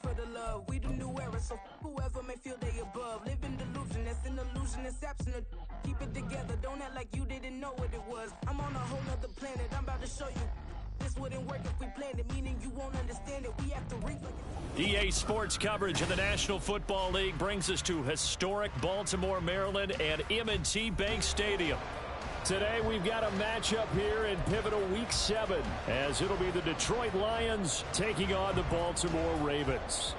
for the love. We the new era, so whoever may feel they above. Live in delusion, that's an illusion, it's absent of. Keep it together, don't act like you didn't know what it was. I'm on a whole nother planet, I'm about to show you. This wouldn't work if we planned it, meaning you won't understand it. We have to reach like EA Sports coverage of the National Football League brings us to historic Baltimore, Maryland and M&T Bank Stadium. Today we've got a matchup here in pivotal Week 7 as it'll be the Detroit Lions taking on the Baltimore Ravens.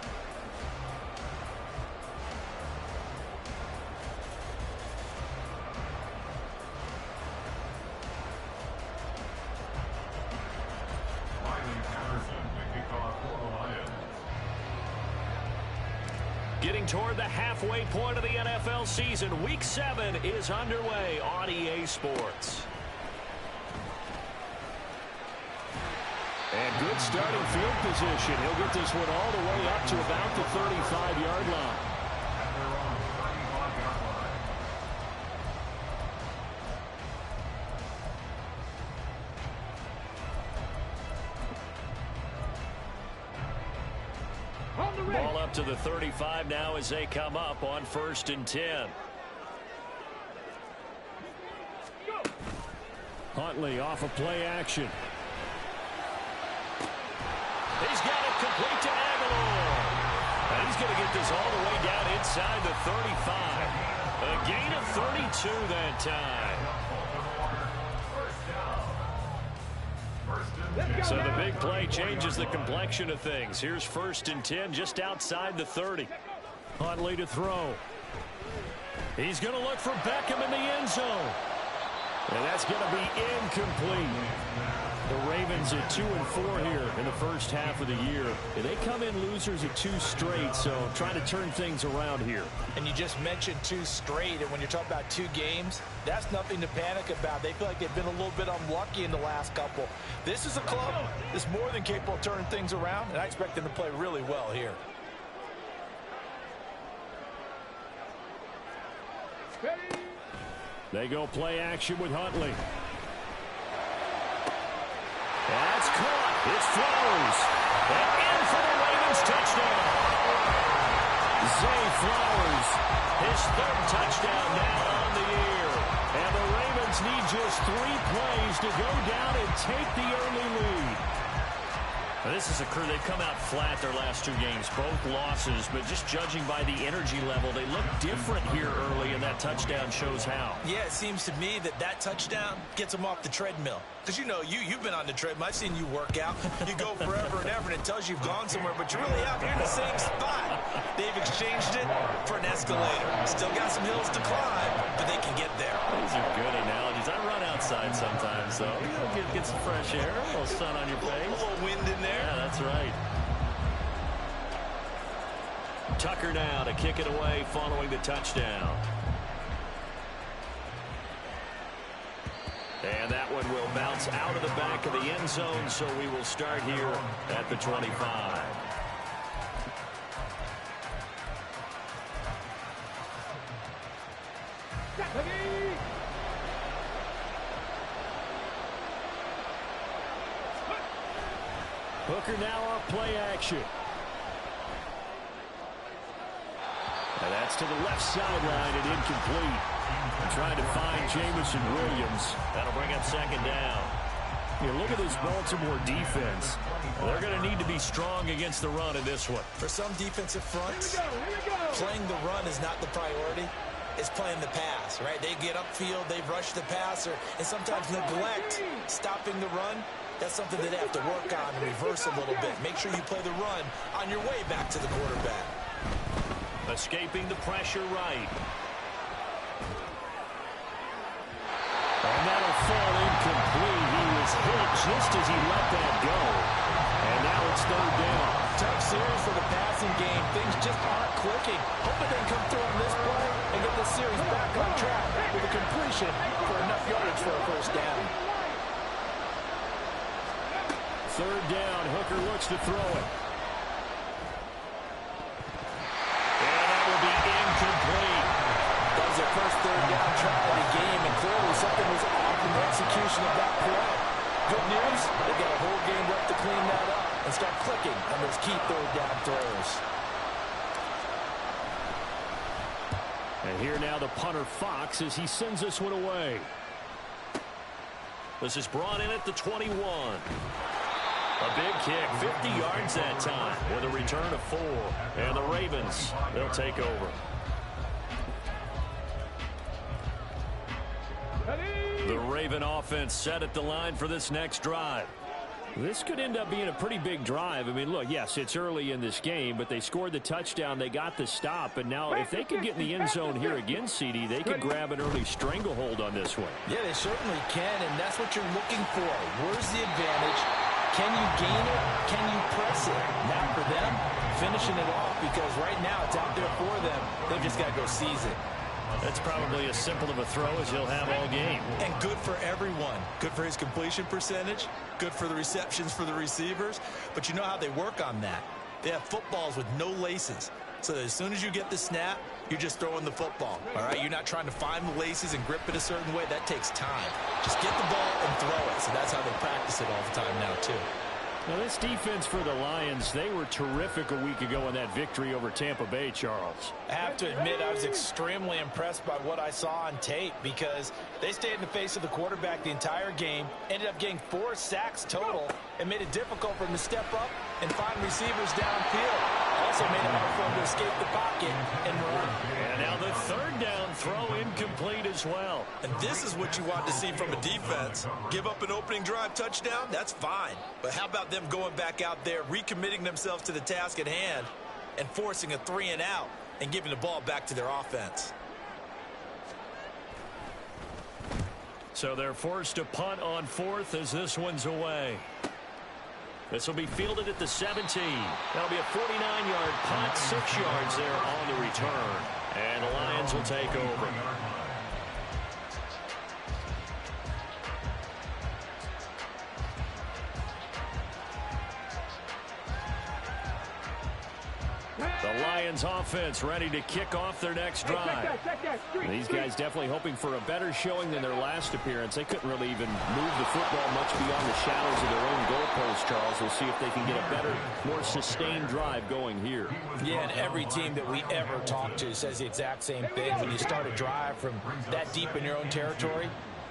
Getting toward the halfway point of the NFL season, Week 7 is underway on EA Sports. And good starting field position. He'll get this one all the way up to about the 35-yard line. Ball up to the 35 now as they come up on 1st and 10. Huntley off of play action. He's got it complete to Aguilar. And he's going to get this all the way down inside the 35. A gain of 32 that time. So the big play changes the complexion of things. Here's 1st and 10 just outside the 30. Huntley to throw. He's going to look for Beckham in the end zone. And that's going to be incomplete. The Ravens at 2-4 here in the first half of the year. And they come in losers at 2 straight, so trying to turn things around here. And you just mentioned 2 straight, and when you're talking about 2 games, that's nothing to panic about. They feel like they've been a little bit unlucky in the last couple. This is a club that's more than capable of turning things around, and I expect them to play really well here. They go play action with Huntley. That's caught. It's Flowers. And in for the Ravens touchdown. Zay Flowers, his 3rd touchdown now on the year. And the Ravens need just 3 plays to go down and take the early lead. Now, this is a crew. They've come out flat their last 2 games, both losses, but just judging by the energy level, they look different here early, and that touchdown shows how. Yeah, it seems to me that touchdown gets them off the treadmill. Because, you know, you've been on the treadmill. I've seen you work out. You go forever and ever, and it tells you you've gone somewhere, but you're really out here in the same spot. They've exchanged it for an escalator. Still got some hills to climb, but they can get there. These are good analogies. I run outside sometimes, so get some fresh air, a little sun on your face. A little wind in there. Yeah, that's right. Tucker now to kick it away following the touchdown. And that one will bounce out of the back of the end zone, so we will start here at the 25. Hooker now off play action. And that's to the left sideline and incomplete. Trying to find Jamison Williams. That'll bring up 2nd down. You look at this Baltimore defense. They're going to need to be strong against the run in this one. For some defensive fronts, playing the run is not the priority. It's playing the pass, right? They get upfield, they rush the passer, and sometimes neglect stopping the run. That's something that they have to work on and reverse a little bit. Make sure you play the run on your way back to the quarterback. Escaping the pressure right. And that'll fall incomplete. He was hit just as he let that go. And now it's 3rd down. Tough series for the passing game. Things just aren't clicking. Hoping they can come through on this play and get the series back on track with a completion for enough yardage for a 1st down. 3rd down. Hooker looks to throw it. And that will be incomplete. That was their first 3rd down try of the game, and clearly something was off in the execution of that play. Good news, they've got a whole game left to clean that up. and start clicking on those key third down throws. And here now the punter Fox as he sends this one away. This is brought in at the 21. A big kick, 50 yards that time with a return of 4. And the Ravens, they'll take over. The Raven offense set at the line for this next drive. This could end up being a pretty big drive. I mean, look, yes, it's early in this game, but they scored the touchdown. They got the stop. And now if they could get in the end zone here again, CD, they could grab an early stranglehold on this one. Yeah, they certainly can, and that's what you're looking for. Where's the advantage? Can you gain it? Can you press it? Now for them, finishing it off, because right now it's out there for them. They've just got to go seize it. That's probably as simple of a throw as he'll have all game. And good for everyone. Good for his completion percentage. Good for the receptions for the receivers. But you know how they work on that. They have footballs with no laces. So that as soon as you get the snap, you're just throwing the football. All right? You're not trying to find the laces and grip it a certain way. That takes time. Just get the ball and throw it. So that's how they practice it all the time now, too. Now, this defense for the Lions, they were terrific a week ago in that victory over Tampa Bay, Charles. I have to admit, I was extremely impressed by what I saw on tape because they stayed in the face of the quarterback the entire game, ended up getting 4 sacks total, and made it difficult for him to step up and find receivers downfield. Also made it hard for him to escape the pocket and run. And now the third down throw incomplete as well. And this is what you want to see from a defense. Give up an opening drive touchdown, that's fine. But how about them going back out there, recommitting themselves to the task at hand, and forcing a 3-and-out and giving the ball back to their offense? So they're forced to punt on 4th as this one's away. This will be fielded at the 17. That'll be a 49-yard punt, 6 yards there on the return. And the Lions will take over. The Lions offense ready to kick off their next drive. These guys definitely hoping for a better showing than their last appearance. They couldn't really even move the football much beyond the shadows of their own goalpost, Charles. We'll see if they can get a better, more sustained drive going here. Yeah, and every team that we ever talk to says the exact same thing. When you start a drive from that deep in your own territory,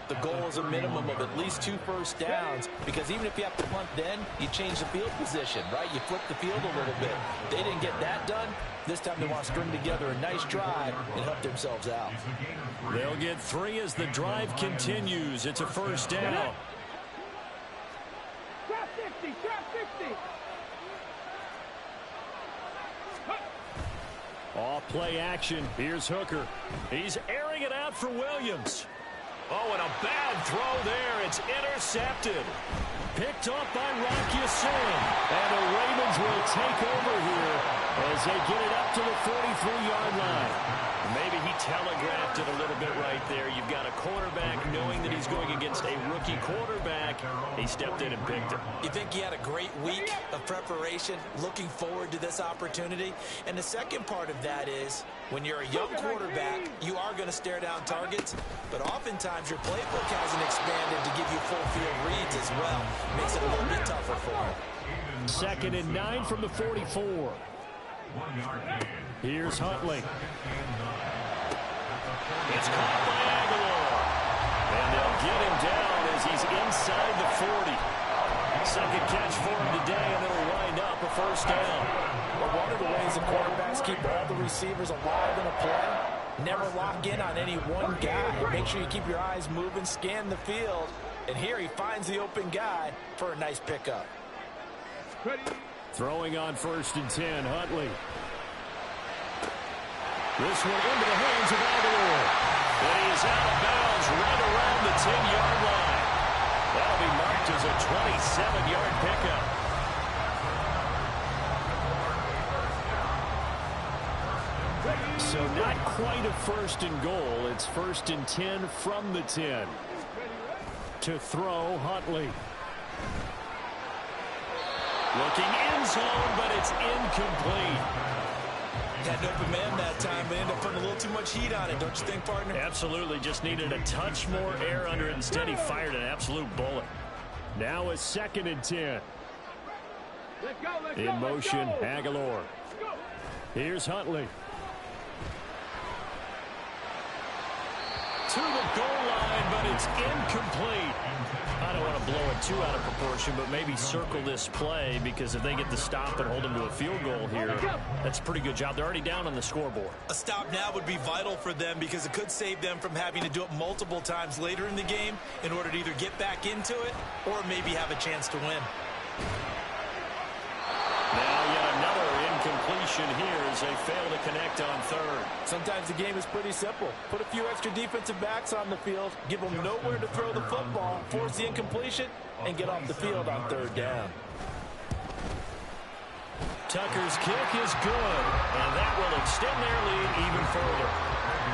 the goal is a minimum of at least 2 first downs, because even if you have to punt then, you change the field position, right? You flip the field a little bit. They didn't get that done. This time they want to string together a nice drive and help themselves out. They'll get 3 as the drive continues. It's a first down. Trap 60, trap 60. Off play action. Here's Hooker. He's airing it out for Williams. Oh, and a bad throw there. It's intercepted. Picked up by Rocky Sin. And the Ravens will take over here as they get it up to the 43-yard line. Maybe he telegraphed it a little bit right there. You've got a quarterback knowing that he's going against a rookie quarterback. He stepped in and picked him. You think he had a great week of preparation, looking forward to this opportunity? And the second part of that is, when you're a young quarterback, you are going to stare down targets, but oftentimes your playbook hasn't expanded to give you full field reads as well. Makes it a little bit tougher for him. 2nd and 9 from the 44. Here's Huntley. It's caught by Aguilar. And they'll get him down as he's inside the 40. Second catch for him today, and it'll wind up a first down. Well, one of the ways the quarterbacks keep all the receivers alive in a play, never lock in on any one guy. Make sure you keep your eyes moving, scan the field. And here he finds the open guy for a nice pickup. Throwing on 1st and 10, Huntley. This one into the hands of Aguilar. And he is out of bounds right around the 10-yard line. That'll be marked as a 27-yard pickup. So not quite a 1st and goal. It's 1st and 10 from the 10. To throw, Huntley. Looking in zone, but it's incomplete. Had an open man that time, but ended up putting a little too much heat on it, don't you think, partner? Absolutely. Just needed a touch more air under it. Instead, he fired an absolute bullet. Now a 2nd and 10. In motion, Aguilar. Here's Huntley. To the goal line, but it's incomplete. I don't want to blow it too out of proportion, but maybe circle this play, because if they get the stop and hold them to a field goal here, that's a pretty good job. They're already down on the scoreboard. A stop now would be vital for them, because it could save them from having to do it multiple times later in the game in order to either get back into it or maybe have a chance to win. Now yet another incompletion here as they fail to connect on third. Sometimes the game is pretty simple. Put a few extra defensive backs on the field, give them nowhere to throw the football, force the incompletion, and get off the field on third down. Tucker's kick is good, and that will extend their lead even further.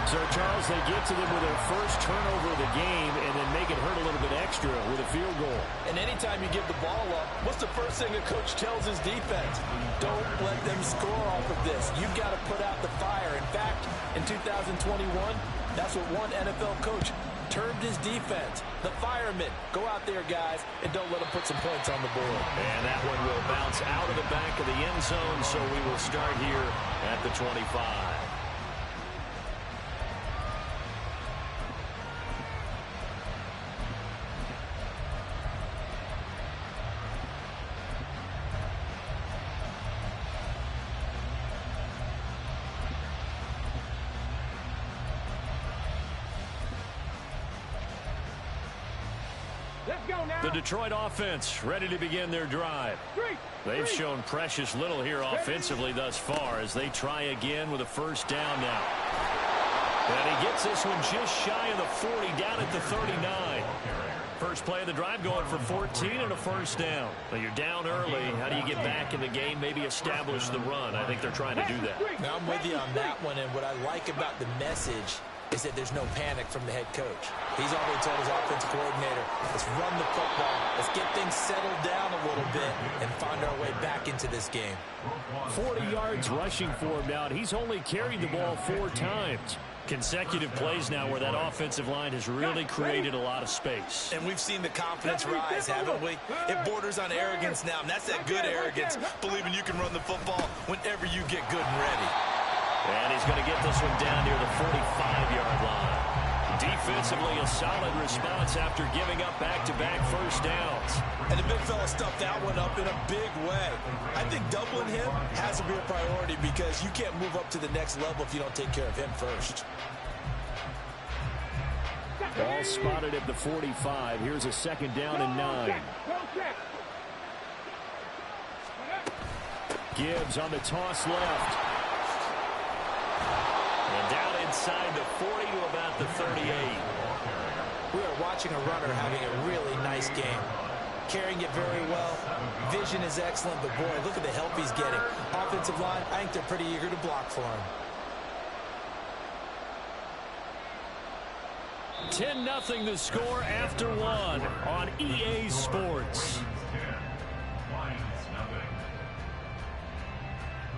So, Charles, they get to them with their first turnover of the game and then make it hurt a little bit extra with a field goal. And anytime you give the ball up, what's the first thing a coach tells his defense? Don't let them score off of this. You've got to put out the fire. In fact, in 2021, that's what one NFL coach termed his defense. The firemen. Go out there, guys, and don't let them put some points on the board. And that one will bounce out of the back of the end zone, so we will start here at the 25. The Detroit offense ready to begin their drive. They've shown precious little here offensively thus far as they try again with a first down now. And he gets this one just shy of the 40, down at the 39. First play of the drive going for 14 and a first down. But you're down early. How do you get back in the game, maybe establish the run? I think they're trying to do that. Now, I'm with you on that one, and what I like about the message is that there's no panic from the head coach. He's already told his offensive coordinator, let's run the football, let's get things settled down a little bit and find our way back into this game. 40 yards rushing for him now. He's only carried the ball 4 times. Consecutive plays now where that offensive line has really created a lot of space. And we've seen the confidence rise, haven't we? It borders on arrogance now, and that's that good arrogance, believing you can run the football whenever you get good and ready. And he's going to get this one down near the 45-yard line. Defensively, a solid response after giving up back-to-back first downs. And the big fella stuffed that one up in a big way. I think doubling him has to be a priority because you can't move up to the next level if you don't take care of him first. Ball spotted at the 45. Here's a second down and 9. Gibbs on the toss left. And down inside the 40 to about the 38. We are watching a runner having a really nice game. Carrying it very well. Vision is excellent, but boy, look at the help he's getting. Offensive line, I think they're pretty eager to block for him. 10-0 the score after 1 on EA Sports.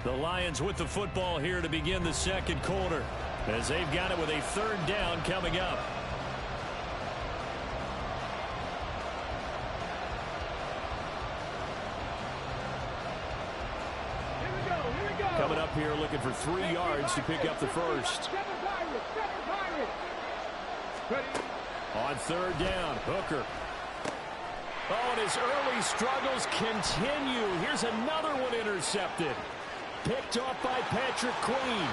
The Lions with the football here to begin the second quarter as they've got it with a third down coming up. Coming up here looking for 3 yards to pick up the first. On third down, Hooker. Oh, and his early struggles continue. Here's another one intercepted. Picked off by Patrick Queen.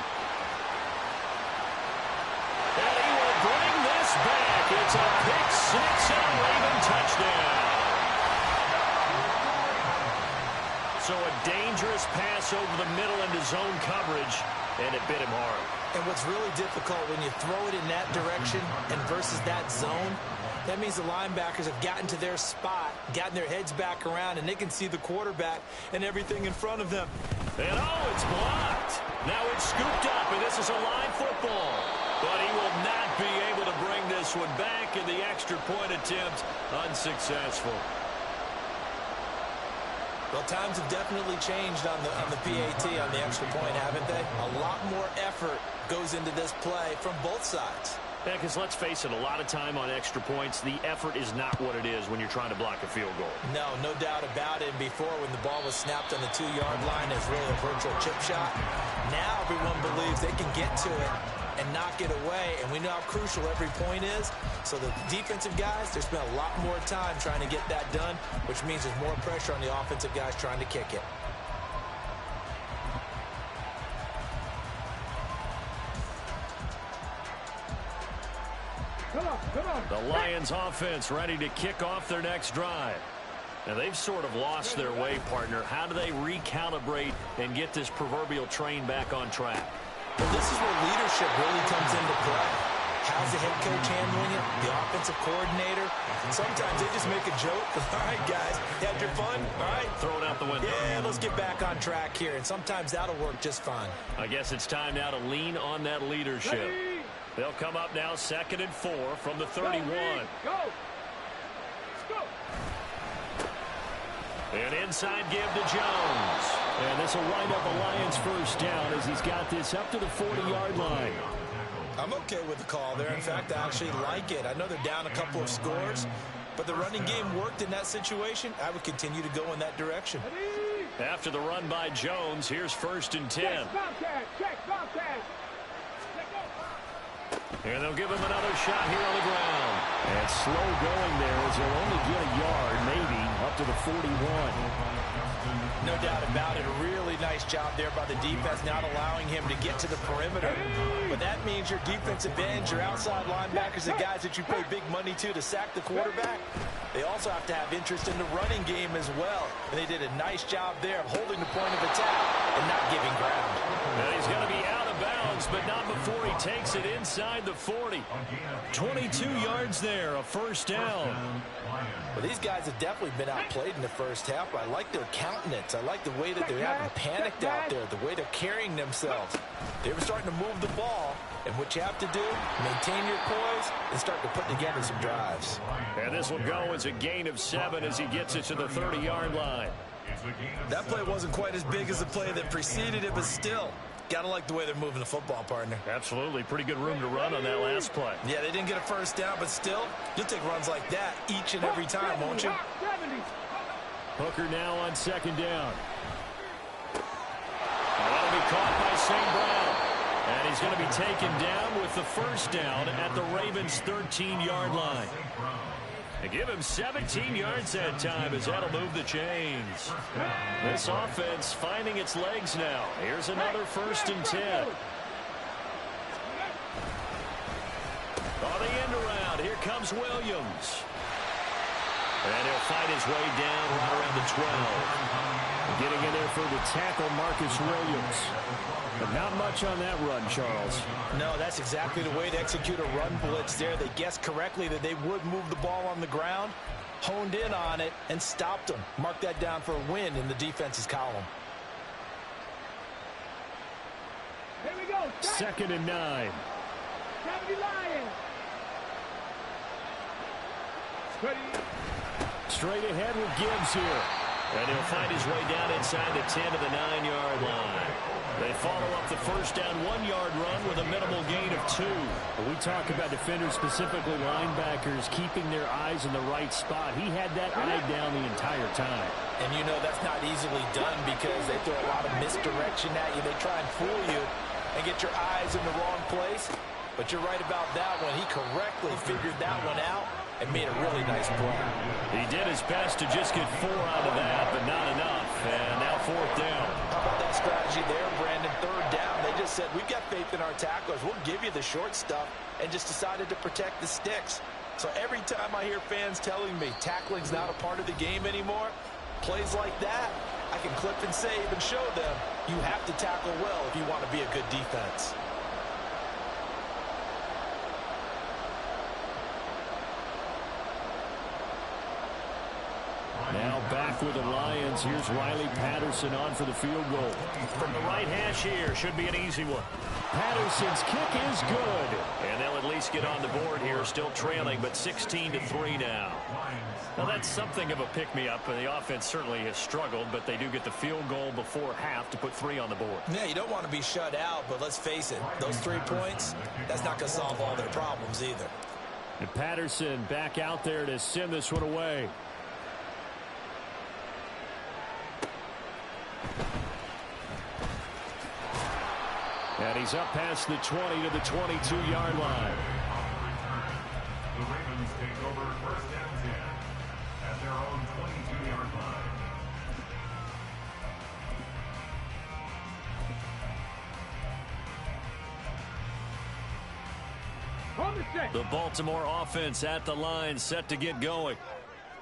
And he will bring this back. It's a pick-6 and a Raven touchdown. So a dangerous pass over the middle into zone coverage, and it bit him hard. And what's really difficult when you throw it in that direction and versus that zone, that means the linebackers have gotten to their spot, gotten their heads back around, and they can see the quarterback and everything in front of them. And oh, it's blocked. Now it's scooped up, and this is a live football. But he will not be able to bring this one back, and the extra point attempt unsuccessful. Well, times have definitely changed on the PAT, on the extra point, haven't they? A lot more effort goes into this play from both sides. Yeah, because let's face it, a lot of time on extra points, the effort is not what it is when you're trying to block a field goal. No doubt about it. And before, when the ball was snapped on the 2-yard line, it's really a virtual chip shot. Now everyone believes they can get to it and knock it away, and we know how crucial every point is. So the defensive guys, they spend a lot more time trying to get that done, which means there's more pressure on the offensive guys trying to kick it. The Lions offense ready to kick off their next drive. Now, they've sort of lost their way, partner. How do they recalibrate and get this proverbial train back on track? Well, this is where leadership really comes into play. How's the head coach handling it? The offensive coordinator? Sometimes they just make a joke. All right, guys, you had your fun? All right. Throw it out the window. Yeah, let's get back on track here. And sometimes that'll work just fine. I guess it's time now to lean on that leadership. Ready. They'll come up now 2nd and 4 from the 31. Go. Let's go. An inside give to Jones. And this will wind up a Lions first down as he's got this up to the 40-yard line. I'm okay with the call there. In fact, I actually like it. I know they're down a couple of scores, but the running game worked in that situation. I would continue to go in that direction. Ready. After the run by Jones, here's 1st and 10. Check, Bobcat. Check, Bobcat. And they'll give him another shot here on the ground. And slow going there as he'll only get a yard, maybe, up to the 41. No doubt about it. A really nice job there by the defense, not allowing him to get to the perimeter. But that means your defensive ends, your outside linebackers, the guys that you pay big money to sack the quarterback, they also have to have interest in the running game as well. And they did a nice job there of holding the point of attack and not giving ground. And he's going to be out of bounds, but not before he takes it inside the 40. 22 yards there, a first down. Well, these guys have definitely been outplayed in the first half. I like their countenance. I like the way that they're having panicked out there, the way they're carrying themselves. They were starting to move the ball, and what you have to do, maintain your poise and start to put together some drives. And this will go as a gain of 7 as he gets it to the 30-yard line. That play wasn't quite as big as the play that preceded it, but still, gotta like the way they're moving the football, partner. Absolutely. Pretty good room to run on that last play. Yeah, they didn't get a first down, but still, you'll take runs like that each and every time, won't you? Hooker now on 2nd down. That'll be caught by St. Brown. And he's going to be taken down with the first down at the Ravens' 13-yard line. They give him 17 yards that time as that'll move the chains. This offense finding its legs now. Here's another 1st and 10. On the end around, here comes Williams. And he'll fight his way down right around the 12. Getting in there for the tackle, Marcus Williams. But not much on that run, Charles. No, that's exactly the way to execute a run blitz there. They guessed correctly that they would move the ball on the ground, honed in on it, and stopped them. Mark that down for a win in the defense's column. Here we go. 2nd and 9. 70 Lions. Ready. Straight ahead with Gibbs here. And he'll find his way down inside the 10 to the 9-yard line. They follow up the first down 1-yard run with a minimal gain of 2. We talk about defenders, specifically linebackers, keeping their eyes in the right spot. He had that eye down the entire time. And you know that's not easily done because they throw a lot of misdirection at you. They try and fool you and get your eyes in the wrong place. But you're right about that one. He correctly figured that one out and made a really nice play. He did his best to just get 4 out of that, but not enough. And now 4th down. How about that strategy there, Brandon? 3rd down. They just said, we've got faith in our tacklers. We'll give you the short stuff, and just decided to protect the sticks. So every time I hear fans telling me tackling's not a part of the game anymore, plays like that, I can clip and save and show them you have to tackle well if you want to be a good defense. Now back with the Lions. Here's Riley Patterson on for the field goal. From the right hash here, should be an easy one. Patterson's kick is good. And they'll at least get on the board here, still trailing, but 16-3 now. Now that's something of a pick-me-up, and the offense certainly has struggled, but they do get the field goal before half to put 3 on the board. Yeah, you don't want to be shut out, but let's face it, those 3 points, that's not going to solve all their problems either. And Patterson back out there to send this one away. And he's up past the 20 to the 22-yard line. The Ravens take over first and 10 at their own 22-yard line. The Baltimore offense at the line, set to get going.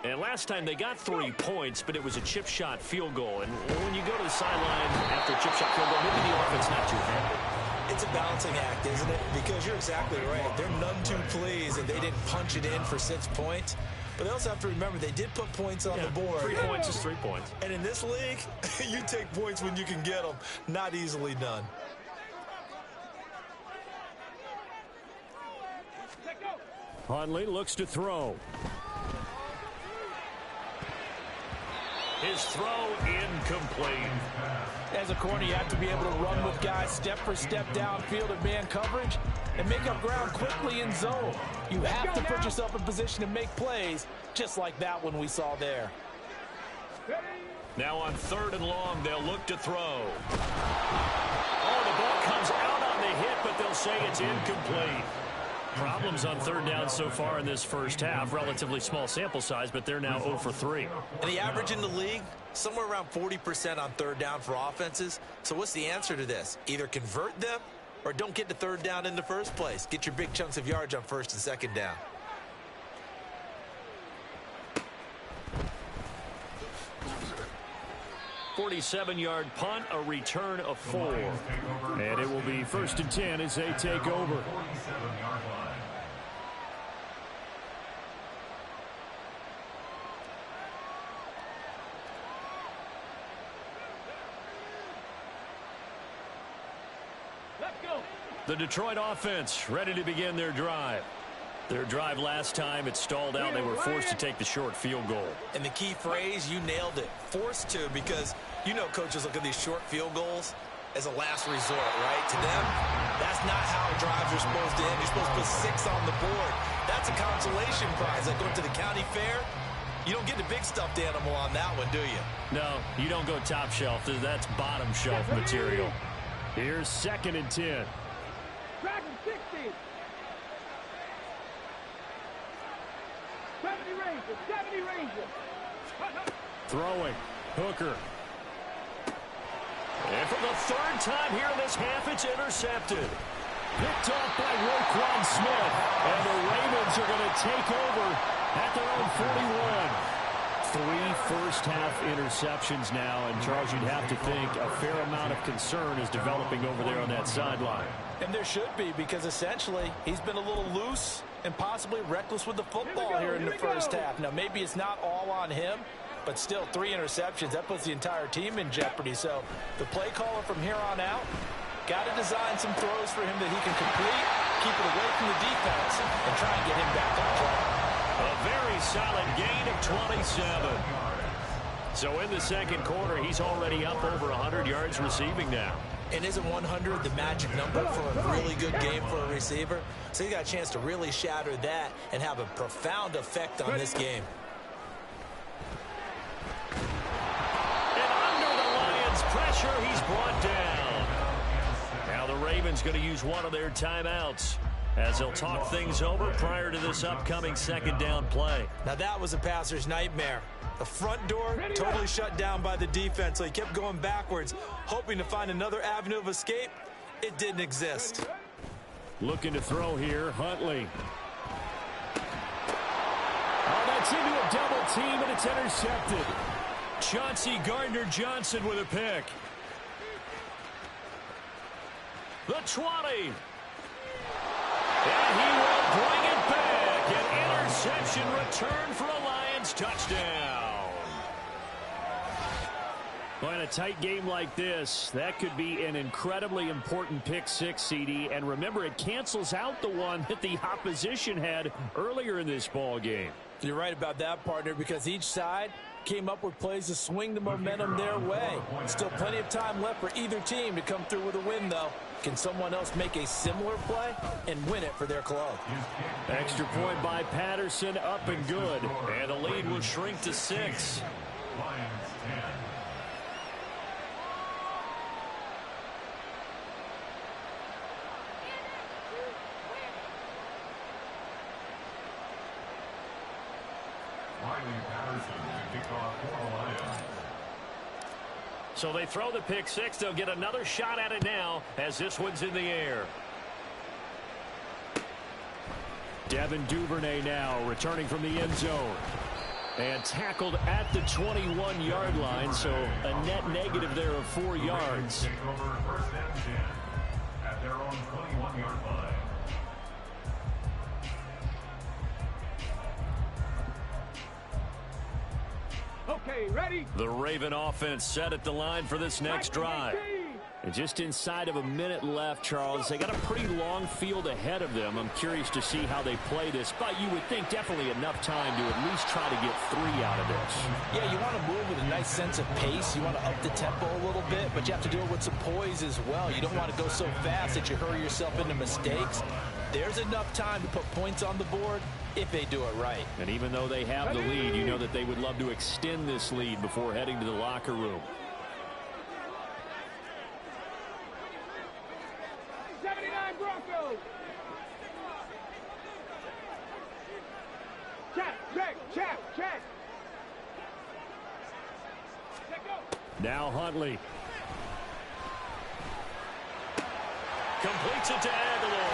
And last time they got 3 points, but it was a chip shot field goal. And when you go to the sideline after a chip shot field goal, maybe the offense not too happy. It's a balancing act, isn't it? Because you're exactly right. They're none too pleased that they didn't punch it in for 6 points. But they also have to remember they did put points on the board. 3 points is 3 points. And in this league, you take points when you can get them. Not easily done. Huntley looks to throw. His throw incomplete. As a corner, you have to be able to run with guys step for step downfield in man coverage and make up ground quickly in zone. You have to put yourself in position to make plays, just like that one we saw there. Now on 3rd and long, they'll look to throw. Oh, the ball comes out on the hit, but they'll say it's incomplete. Problems on 3rd down so far in this first half. Relatively small sample size, but they're now 0 for 3. And the average in the league, somewhere around 40% on 3rd down for offenses. So what's the answer to this? Either convert them or don't get to 3rd down in the first place. Get your big chunks of yards on 1st and 2nd down. .47-yard punt, a return of 4. And it will be 1st and 10 as they take over. 47-yard line. The Detroit offense ready to begin their drive. Their drive last time, it stalled out. They were forced to take the short field goal. And the key phrase, you nailed it. Forced to, because you know coaches look at these short field goals as a last resort, right? To them, that's not how drives are supposed to end. You're supposed to put 6 on the board. That's a consolation prize. Like going to the county fair, you don't get the big stuffed animal on that one, do you? No, you don't go top shelf. That's bottom shelf material. Here's 2nd and 10. Dragon 60. 70 Rangers, 70 Rangers. Throwing. Hooker. And for the 3rd time here in this half, it's intercepted. Picked off by Roquan Smith. And the Ravens are going to take over at their own 41. 3 first-half interceptions now. And, Charles, you'd have to think a fair amount of concern is developing over there on that sideline. And there should be, because essentially he's been a little loose and possibly reckless with the football here in the first half. Now, maybe it's not all on him, but still 3 interceptions. That puts the entire team in jeopardy. So the play caller from here on out got to design some throws for him that he can complete, keep it away from the defense, and try and get him back on track. A very solid gain of 27. So in the 2nd quarter, he's already up over 100 yards receiving now. And isn't 100 the magic number for a really good game for a receiver? So he got a chance to really shatter that and have a profound effect on this game. And under the Lions' pressure, he's brought down. Now the Ravens going to use one of their timeouts as they'll talk things over prior to this upcoming 2nd down play. Now that was a passer's nightmare. The front door totally shut down by the defense, so he kept going backwards, hoping to find another avenue of escape. It didn't exist. Looking to throw here, Huntley. Oh, that's into a double team, and it's intercepted. Chauncey Gardner-Johnson with a pick. The 20. And he will bring it back. An interception return for a Lions touchdown. tight game like this, that could be an incredibly important pick six, CD. And remember, it cancels out the one that the opposition had earlier in this ball game. You're right about that, partner, because each side came up with plays to swing the momentum their way. Still plenty of time left for either team to come through with a win, though. Can someone else make a similar play and win it for their club? Extra point by Patterson, up and good. And the lead will shrink to 6. Lions 10. So they throw the pick six. They'll get another shot at it now as this one's in the air. Devin Duvernay now returning from the end zone. And tackled at the 21-yard line, so a net negative there of 4 yards. Take over first and 10 at their own 21-yard line. Okay, ready? The Raven offense set at the line for this next drive. And just inside of a minute left, Charles. They got a pretty long field ahead of them. I'm curious to see how they play this, but you would think definitely enough time to at least try to get 3 out of this. Yeah, you want to move with a nice sense of pace. You want to up the tempo a little bit, but you have to do it with some poise as well. You don't want to go so fast that you hurry yourself into mistakes. There's enough time to put points on the board if they do it right. And even though they have the lead, you know that they would love to extend this lead before heading to the locker room. 79 Broncos. Check. Check go. Now Huntley. Completes it to Aguilar.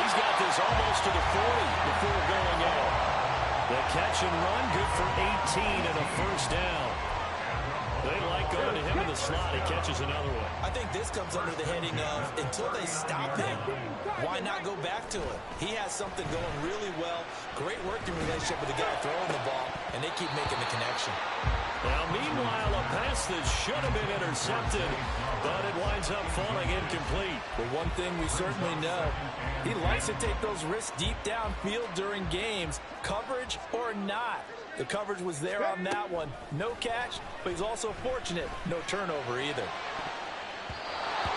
He's got this almost to the 40 before going out. The catch and run, good for 18 and a first down. They like going to him in the slot. He catches another one. I think this comes under the heading of until they stop him, why not go back to it? He has something going really well. Great working relationship with the guy throwing the ball, and they keep making the connection. Now, meanwhile, a pass that should have been intercepted, but it winds up falling incomplete. But one thing we certainly know, he likes to take those risks deep downfield during games, coverage or not. The coverage was there on that one. No catch, but he's also fortunate. No turnover either.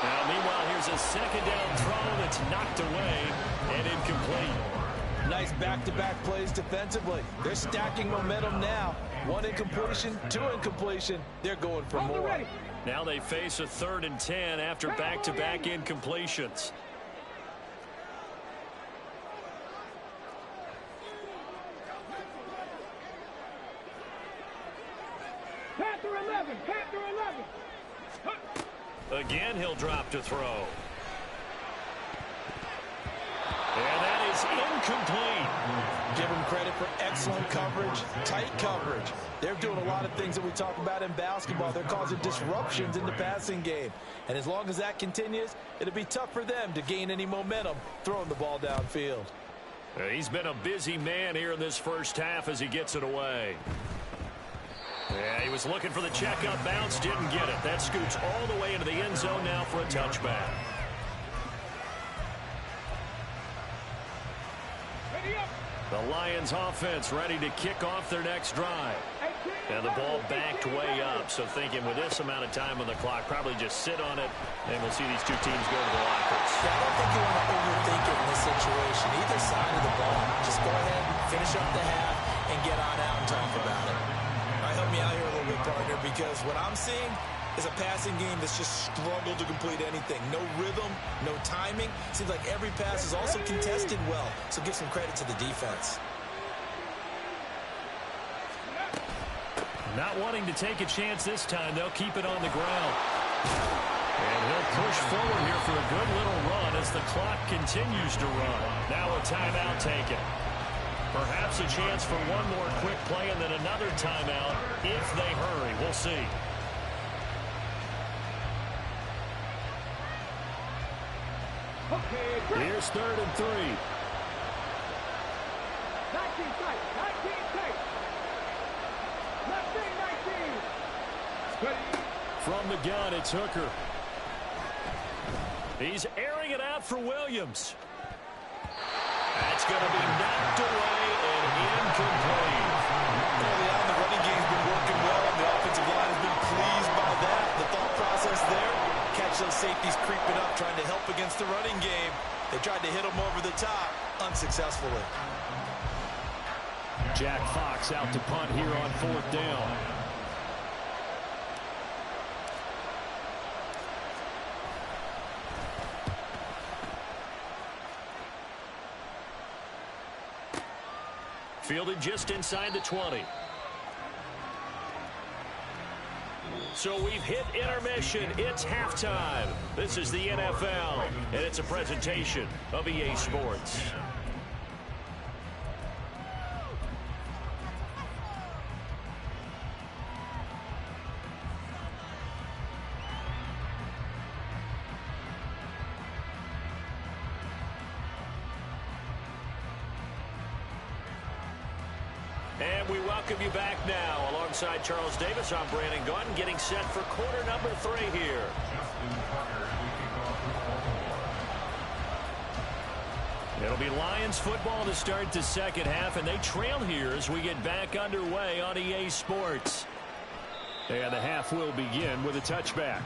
Now, meanwhile, here's a second down throw that's knocked away and incomplete. Nice back-to-back plays defensively. They're stacking momentum now. 1 incompletion, 2 incompletion. They're going for more. Now they face a 3rd and 10 after back-to-back incompletions. Panther 11. Again, he'll drop to throw. And that is incomplete. Give them credit for excellent coverage, tight coverage. They're doing a lot of things that we talk about in basketball. They're causing disruptions in the passing game. And as long as that continues, it'll be tough for them to gain any momentum throwing the ball downfield. He's been a busy man here in this first half as he gets it away. Yeah, he was looking for the checkup bounce, didn't get it. That scoots all the way into the end zone now for a touchback. The Lions offense ready to kick off their next drive. And the ball backed way up, so thinking with this amount of time on the clock, probably just sit on it, and we'll see these two teams go to the lockers. Yeah, I don't think you want to overthink it in this situation. Either side of the ball, just go ahead, finish up the half, and get on out and talk about it. All right, help me out here a little bit, partner, because what I'm seeing is a passing game that's just struggled to complete anything. No rhythm, no timing. Seems like every pass is also contested well, so give some credit to the defense. Not wanting to take a chance this time, they'll keep it on the ground. And he'll push forward here for a good little run as the clock continues to run. Now a timeout taken. Perhaps a chance for one more quick play and then another timeout if they hurry. We'll see. Here's 3rd and 3. 19 tight. 19 tight. 19. Ready. From the gun, it's Hooker. He's airing it out for Williams. That's going to be knocked away and incomplete. Early on, the running game's been working well, and the offensive line has been pleased by that. The thought process there, catch those safeties creeping up, trying to help against the running game. They tried to hit them over the top, unsuccessfully. Jack Fox out to punt here on 4th down. Fielded just inside the 20. So we've hit intermission. It's halftime. This is the NFL, and it's a presentation of EA Sports. And we welcome you back now. Alongside Charles Davis, I'm Brandon Gunn, getting set for quarter number 3 here. It'll be Lions football to start the second half, and they trail here as we get back underway on EA Sports. And the half will begin with a touchback.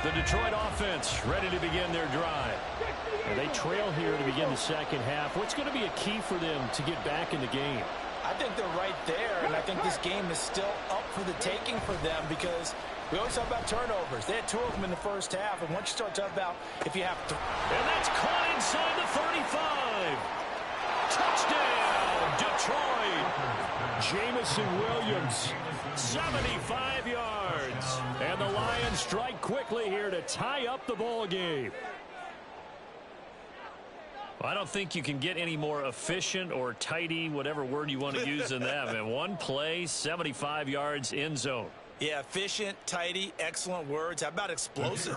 The Detroit offense ready to begin their drive. And they trail here to begin the second half. What's going to be a key for them to get back in the game? I think they're right there, and I think this game is still up for the taking for them because we always talk about turnovers. They had 2 of them in the first half, and once you start talking about if you have to... And that's caught inside the 35. Touchdown, Detroit. Jamison Williams, 75 yards. And the Lions strike quickly here to tie up the ball game. I don't think you can get any more efficient or tidy, whatever word you want to use in that. And one play, 75 yards in zone. Yeah, efficient, tidy, excellent words. How about explosive?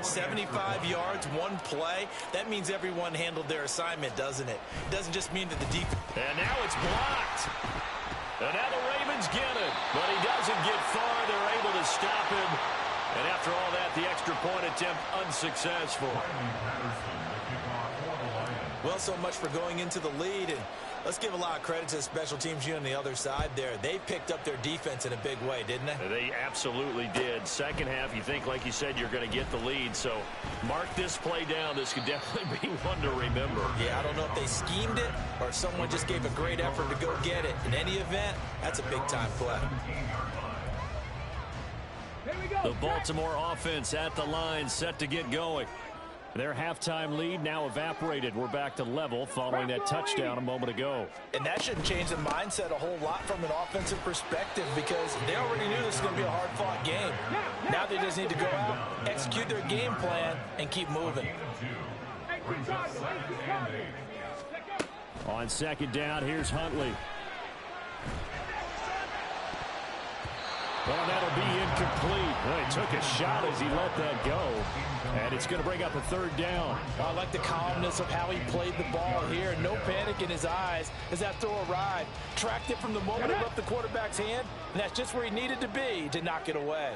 75 yards, one play. That means everyone handled their assignment, doesn't it? It doesn't just mean that the defense... And now it's blocked. And now the Ravens get it. But he doesn't get far. They're able to stop him. And after all that, the extra point attempt unsuccessful. Well, so much for going into the lead, and let's give a lot of credit to the special teams unit on the other side there. They picked up their defense in a big way, didn't they? They absolutely did. Second half, you think, like you said, you're going to get the lead. So mark this play down. This could definitely be one to remember. Yeah, I don't know if they schemed it or if someone just gave a great effort to go get it. In any event, that's a big-time play. The Baltimore offense at the line, set to get going. Their halftime lead now evaporated. We're back to level following that touchdown a moment ago. And that shouldn't change the mindset a whole lot from an offensive perspective because they already knew this was going to be a hard-fought game. Now they just need to go out, execute their game plan, and keep moving. On second down, here's Huntley. Well, that'll be incomplete. Well, he took a shot as he let that go. And it's going to bring up a third down. I like the calmness of how he played the ball here. No panic in his eyes as that throw arrived. Tracked it from the moment it left the quarterback's hand, and that's just where he needed to be to knock it away.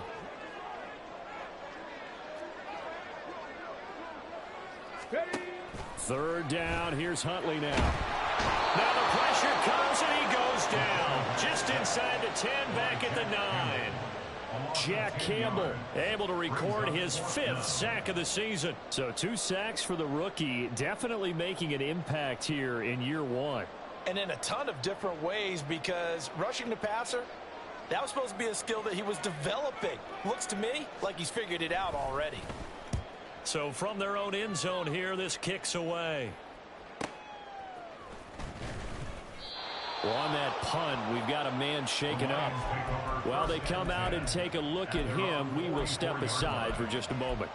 Third down. Here's Huntley now. Now the pressure comes and he goes down. Just inside the 10, back at the 9. Jack Campbell able to record his 5th sack of the season. So 2 sacks for the rookie, definitely making an impact here in year 1. And in a ton of different ways because rushing the passer, that was supposed to be a skill that he was developing. Looks to me like he's figured it out already. So from their own end zone here, this kicks away. Well, on that punt, we've got a man shaken up. While they come out and take a look at him, we will step aside for just a moment.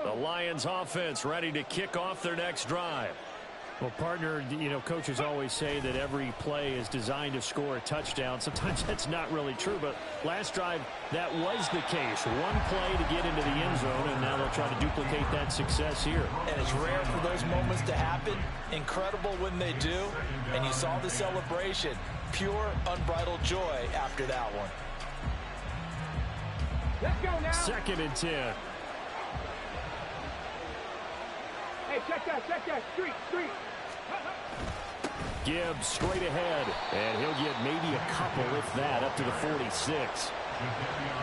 The Lions offense ready to kick off their next drive. Well, partner, you know, coaches always say that every play is designed to score a touchdown. Sometimes that's not really true, but last drive, that was the case. One play to get into the end zone, and now they'll try to duplicate that success here. And it's rare for those moments to happen. Incredible when they do. And you saw the celebration. Pure, unbridled joy after that one. Let's go now. 2nd and 10. Hey, check that. Street. Gibbs straight ahead, and he'll get maybe a couple, if that, up to the 46.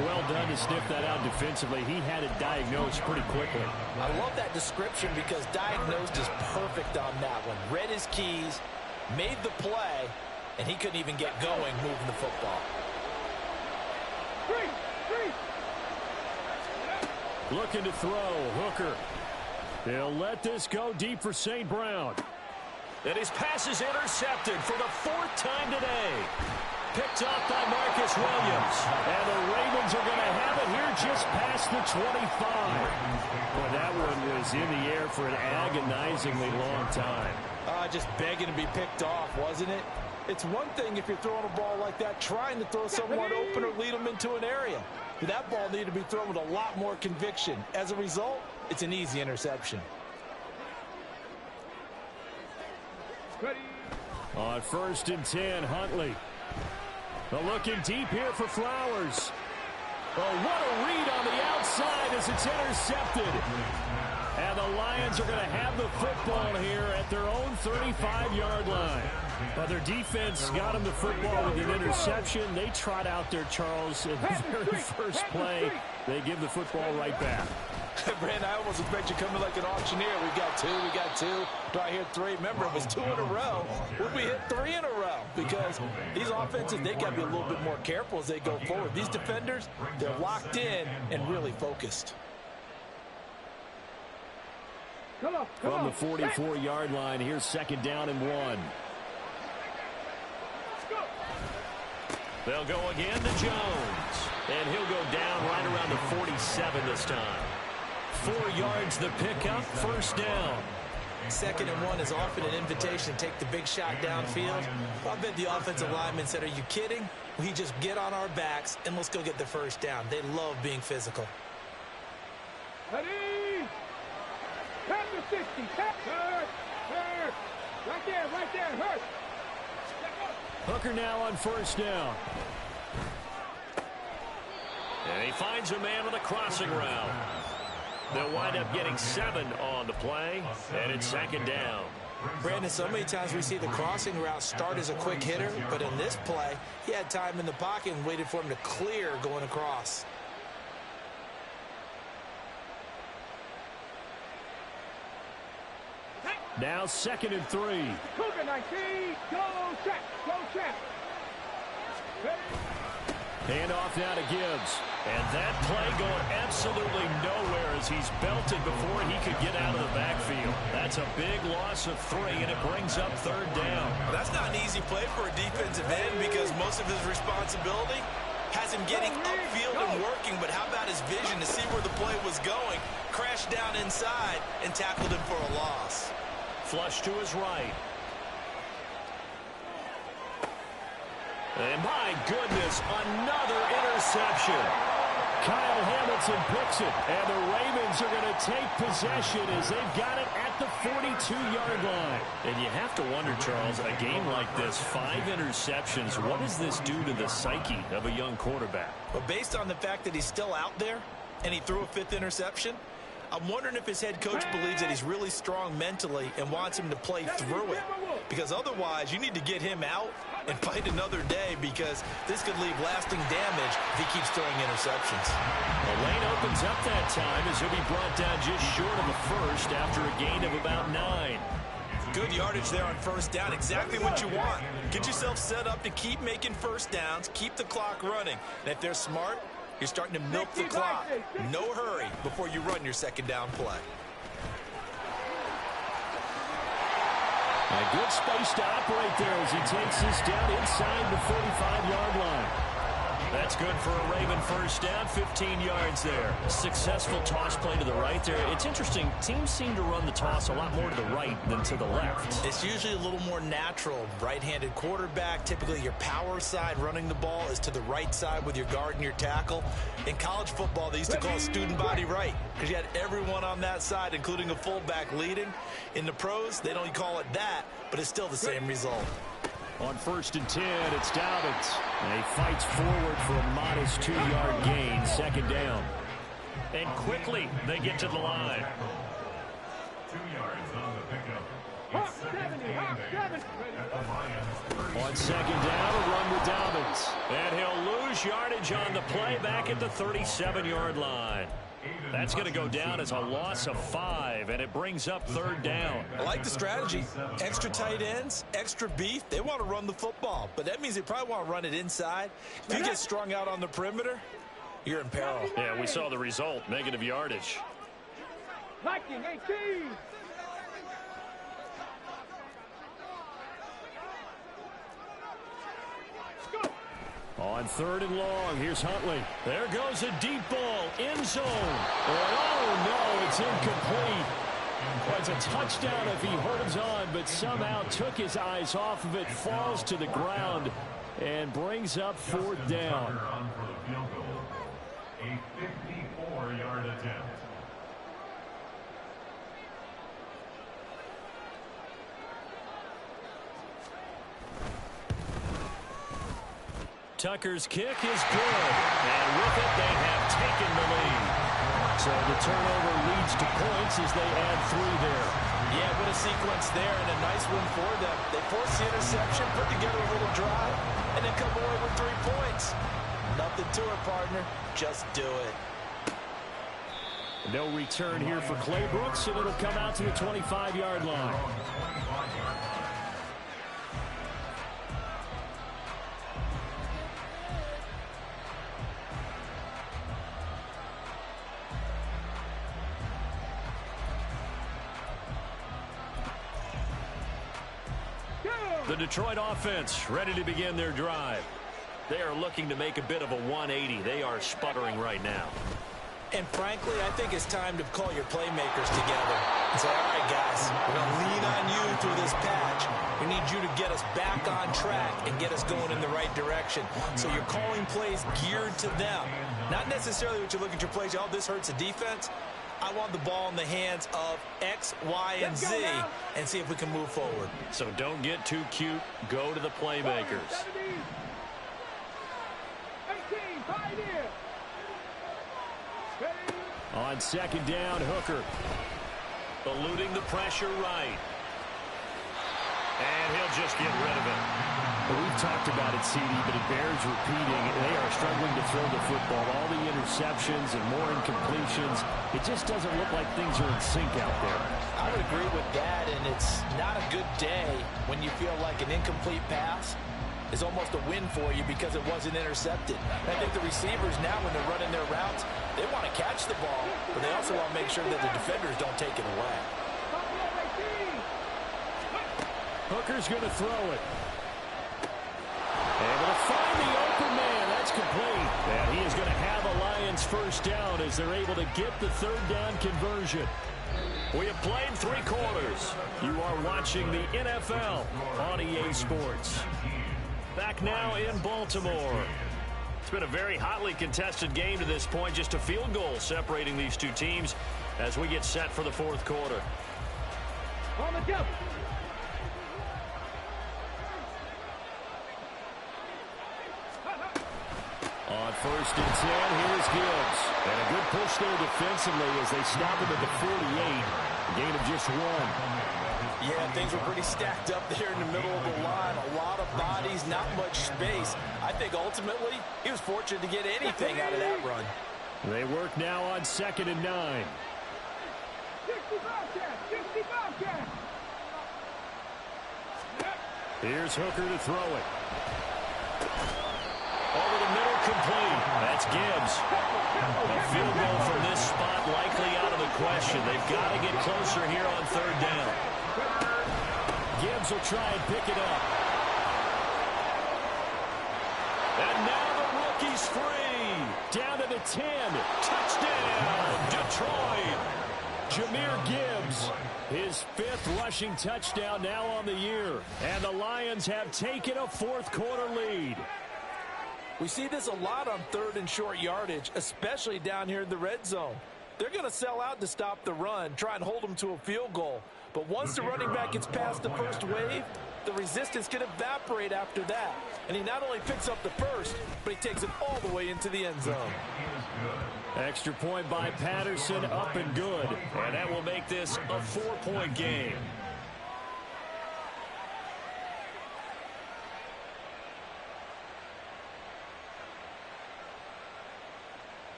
Well done to sniff that out defensively. He had it diagnosed pretty quickly. I love that description because diagnosed is perfect on that one. Read his keys, made the play, and he couldn't even get going moving the football. Street. Looking to throw, Hooker. They'll let this go deep for St. Brown. And his pass is intercepted for the 4th time today. Picked up by Marcus Williams. And the Ravens are going to have it here just past the 25. Well, that one was in the air for an agonizingly long time. Just begging to be picked off, wasn't it? It's one thing if you're throwing a ball like that, trying to throw someone open or lead them into an area. But that ball needed to be thrown with a lot more conviction. As a result, it's an easy interception. Ready. On 1st and 10, Huntley. Looking deep here for Flowers. Oh, what a read on the outside as it's intercepted. And the Lions are going to have the football here at their own 35-yard line. Well, their defense got them the football with an interception. They trot out there, Charles, in the very first play. They give the football right back. Brandon, I almost expect you coming like an auctioneer. We got two. Do I hear 3? Remember, it was 2 in a row. Would we hit 3 in a row? Because these offenses, they got to be a little bit more careful as they go forward. These defenders, they're locked in and really focused. From the 44-yard line, here's 2nd down and 1. They'll go again to Jones. And he'll go down right around the 47 this time. 4 yards the pickup, 1st down. 2nd and 1 is often an invitation to take the big shot downfield. I bet the offensive lineman said, are you kidding? We just get on our backs and let's go get the 1st down. They love being physical. Ready. Pass the 60. Hurt. Right there. Hurt. Hooker now on 1st down. And he finds a man with a crossing route. They'll wind up getting 7 on the play, and it's 2nd down. Brandon, so many times we see the crossing route start as a quick hitter, but in this play, he had time in the pocket and waited for him to clear going across. Now 2nd and 3. Cougar 19. Go trap. Hand off now to Gibbs. And that play going absolutely nowhere as he's belted before he could get out of the backfield. That's a big loss of 3, and it brings up 3rd down. Well, that's not an easy play for a defensive end because most of his responsibility has him getting upfield and working, but how about his vision to see where the play was going, crashed down inside, and tackled him for a loss. Flush to his right. And my goodness, another interception. Kyle Hamilton picks it, and the Ravens are going to take possession as they've got it at the 42-yard line. And you have to wonder, Charles, a game like this, 5 interceptions, what does this do to the psyche of a young quarterback? But based on the fact that he's still out there and he threw a 5th interception, I'm wondering if his head coach believes that he's really strong mentally and wants him to play through it. Because otherwise, you need to get him out and fight another day because this could leave lasting damage if he keeps throwing interceptions. The lane opens up that time as he'll be brought down just short of the 1st after a gain of about 9. Good yardage there on 1st down. Exactly what you want. Get yourself set up to keep making 1st downs, keep the clock running. And if they're smart, you're starting to milk the clock. No hurry before you run your 2nd down play. A good space to operate there as he takes this down inside the 45-yard line. That's That's good for a Raven first down, 15 yards there. Successful toss play to the right there. It's interesting. Teams seem to run the toss a lot more to the right than to the left. It's usually a little more natural. Right-handed quarterback, typically your power side running the ball is to the right side with your guard and your tackle. In college football, they used to call it student body right because you had everyone on that side, including a fullback leading. In the pros, they don't call it that, but it's still the same result. On 1st and 10, it's Dobbins. And he fights forward for a modest 2-yard gain, second down. And quickly, they get to the line. 2 yards on the pickup. It's second and 8 at the Lions. On second down, a run with Dobbins. And he'll lose yardage on the play back at the 37-yard line. That's going to go down as a loss of 5, and it brings up 3rd down. I like the strategy. Extra tight ends, extra beef. They want to run the football, but that means they probably want to run it inside. If you get strung out on the perimeter, you're in peril. Yeah, we saw the result, negative yardage. Liking 18. On 3rd and long, here's Huntley. There goes a deep ball, end zone. Oh, no, it's incomplete. Well, it's a touchdown if he holds on, but somehow took his eyes off of it, falls to the ground, and brings up 4th down. On for the field goal. A 54-yard attempt. Tucker's kick is good, and with it, they have taken the lead. So the turnover leads to points as they add 3 there. Yeah, what a sequence there, and a nice win for them. They force the interception, put together a little drive, and then come away with 3 points. Nothing to it, partner. Just do it. No return here for Clay Brooks, and it'll come out to the 25-yard line. The Detroit offense ready to begin their drive. They are looking to make a bit of a 180. They are sputtering right now. And frankly, I think it's time to call your playmakers together and say, all right, guys, we're going to lean on you through this patch. We need you to get us back on track and get us going in the right direction. So you're calling plays geared to them. Not necessarily what you look at your plays, oh, this hurts the defense. I want the ball in the hands of X, Y, and Z and see if we can move forward. So don't get too cute. Go to the playmakers. 18, fight in. On second down, Hooker. Eluding the pressure right. And he'll just get rid of it. Well, we've talked about it, CD, but it bears repeating. They are struggling to throw the football. All the interceptions and more incompletions. It just doesn't look like things are in sync out there. I would agree with that, and it's not a good day when you feel like an incomplete pass is almost a win for you because it wasn't intercepted. I think the receivers now, when they're running their routes, they want to catch the ball, but they also want to make sure that the defenders don't take it away. Hooker's going to throw it. Able to find the open man. That's complete. And he is going to have a Lions first down as they're able to get the 3rd down conversion. We have played 3 quarters. You are watching the NFL on EA Sports. Back now in Baltimore. It's been a very hotly contested game to this point. Just a field goal separating these 2 teams as we get set for the 4th quarter. On the jump. On 1st and 10, here's Gibbs. And a good push there defensively as they stop him at the 48. A gain of just 1. Yeah, things were pretty stacked up there in the middle of the line. A lot of bodies, not much space. I think ultimately he was fortunate to get anything out of that run. They work now on 2nd and 9. 60 Bobcat. Here's Hooker to throw it. Over the middle, complete. That's Gibbs. A field goal from this spot likely out of the question. They've got to get closer here on 3rd down. Gibbs will try and pick it up. And now the rookie is free. Down to the 10. Touchdown, Detroit. Jahmyr Gibbs, his 5th rushing touchdown now on the year. And the Lions have taken a fourth-quarter lead. We see this a lot on 3rd and short yardage, especially down here in the red zone. They're going to sell out to stop the run, try and hold them to a field goal. But once the running back gets past the first wave, the resistance can evaporate after that. And he not only picks up the first, but he takes it all the way into the end zone. Extra point by Patterson, up and good. And that will make this a 4-point game.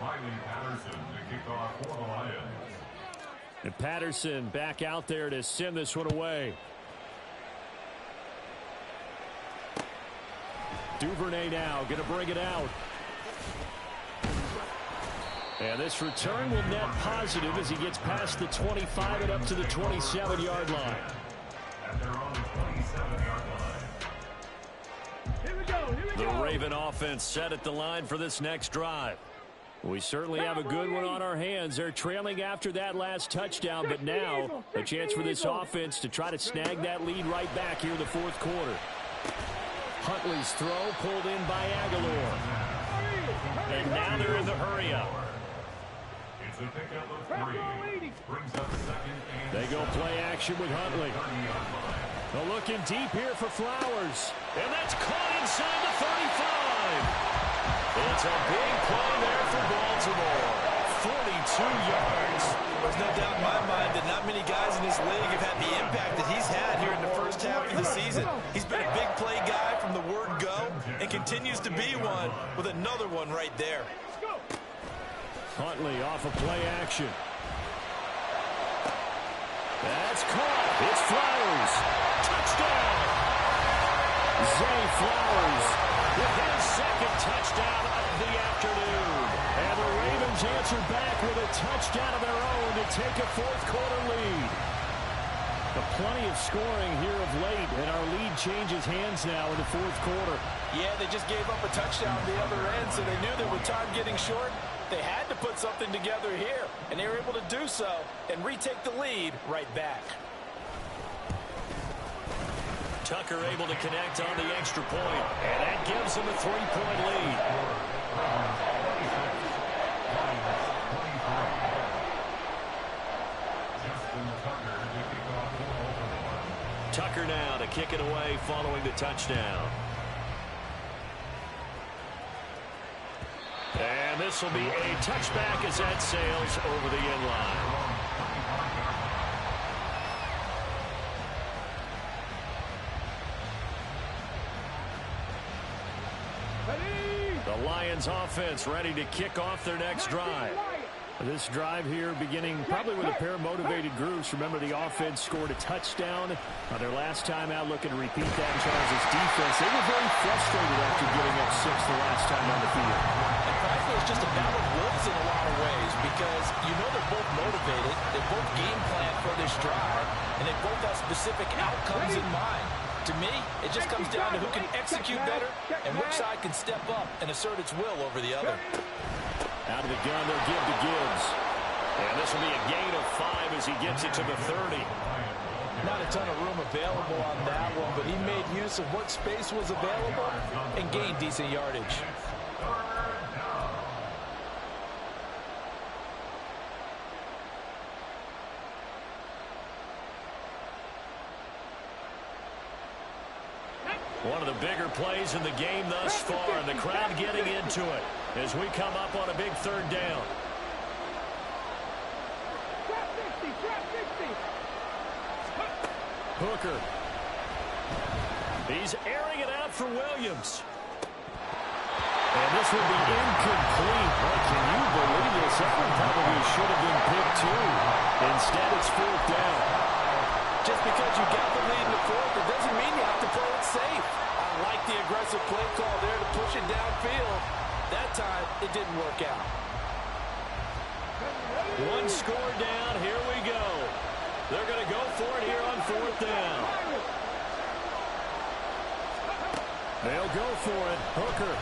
Riley Patterson to kick off for the Lions. And Patterson back out there to send this one away. Duvernay now going to bring it out. And this return will net positive as he gets past the 25 and up to the 27-yard line. At their own 27-yard line. Here we go. The Raven offense set at the line for this next drive. We certainly have a good one on our hands. They're trailing after that last touchdown, but now a chance for this offense to try to snag that lead right back here in the fourth quarter. Huntley's throw pulled in by Aguilar. And now they're in the hurry-up. It's a pickup of 3. Brings up 2nd and They go play action with Huntley. Looking deep here for Flowers. And that's caught inside the 35. It's a big play there for Baltimore. 42 yards. There's no doubt in my mind that not many guys in this league have had the impact that he's had here in the first half of the season. He's been a big play guy from the word go and continues to be one with another one right there. Huntley off of play action. That's caught. It's Flowers. Touchdown. Zay Flowers with his 2nd touchdown of the afternoon. And the Ravens answer back with a touchdown of their own to take a fourth-quarter lead. Plenty of scoring here of late, and our lead changes hands now in the fourth quarter. Yeah, they just gave up a touchdown the other end, so they knew that with time getting short, they had to put something together here, and they were able to do so and retake the lead right back. Tucker able to connect on the extra point, and that gives them a 3-point lead. Tucker now to kick it away following the touchdown. And this will be a touchback as that sails over the end line. The Lions offense ready to kick off their next drive. This drive here beginning probably with a pair of motivated groups. Remember, the offense scored a touchdown their last time out, looking to repeat that in Charles' defense. They were very frustrated after giving up 6 the last time on the field. And frankly, it's just a battle of wolves in a lot of ways because you know they're both motivated, they both game plan for this drive, and they both have specific outcomes in mind. To me, it just comes down to who can execute better and which side can step up and assert its will over the other. Out of the gun, they'll give to Gibbs. And this will be a gain of 5 as he gets it to the 30. Not a ton of room available on that one, but he made use of what space was available and gained decent yardage. One of the bigger plays in the game thus far, and the crowd getting into it as we come up on a big 3rd down. Hooker. He's airing it out for Williams. And this will be incomplete. Boy, can you believe this? That one probably should have been picked too. Instead, it's 4th down. Just because you got the lead in the 4th, it doesn't mean you have to play it safe. I like the aggressive play call there to push it downfield. That time, it didn't work out. One score down. Here we go. They're going to go for it here on 4th down. They'll go for it. Hooker.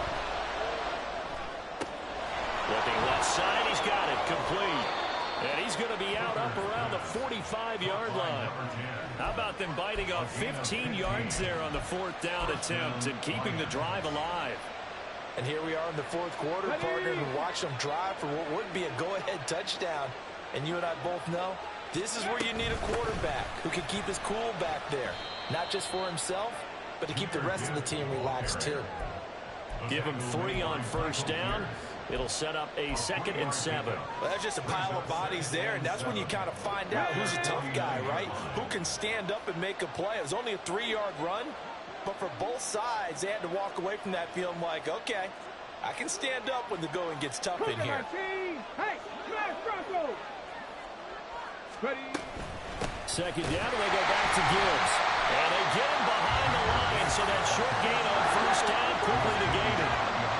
Looking left side, he's got it, complete. And he's going to be out up around the 45-yard line. How about them biting off 15 yards there on the 4th down attempt and keeping the drive alive? And here we are in the 4th quarter, partner, and watch them drive for what would be a go-ahead touchdown. And you and I both know this is where you need a quarterback who can keep his cool back there. Not just for himself, but to keep the rest of the team relaxed too. Give him 3 on 1st down. It'll set up a 2nd and 7. Well, that's just a pile of bodies there, and that's when you kind of find out who's a tough guy, right? Who can stand up and make a play. It was only a 3-yard run, but for both sides, they had to walk away from that feeling like, okay, I can stand up when the going gets tough in here. Hey, smash Bronco! Ready? 2nd down, and they go back to Gibbs. And they get him behind the line, so that short gain on 1st down quickly negated.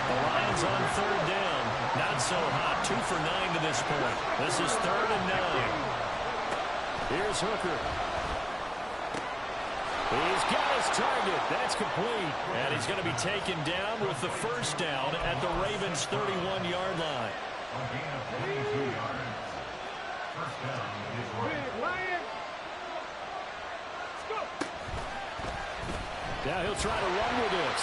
The Lions on 3rd down. Not so hot. 2 for 9 to this point. This is 3rd and 9. Here's Hooker. He's got his target. That's complete. And he's going to be taken down with the 1st down at the Ravens' 31-yard line. Now he'll try to run with this.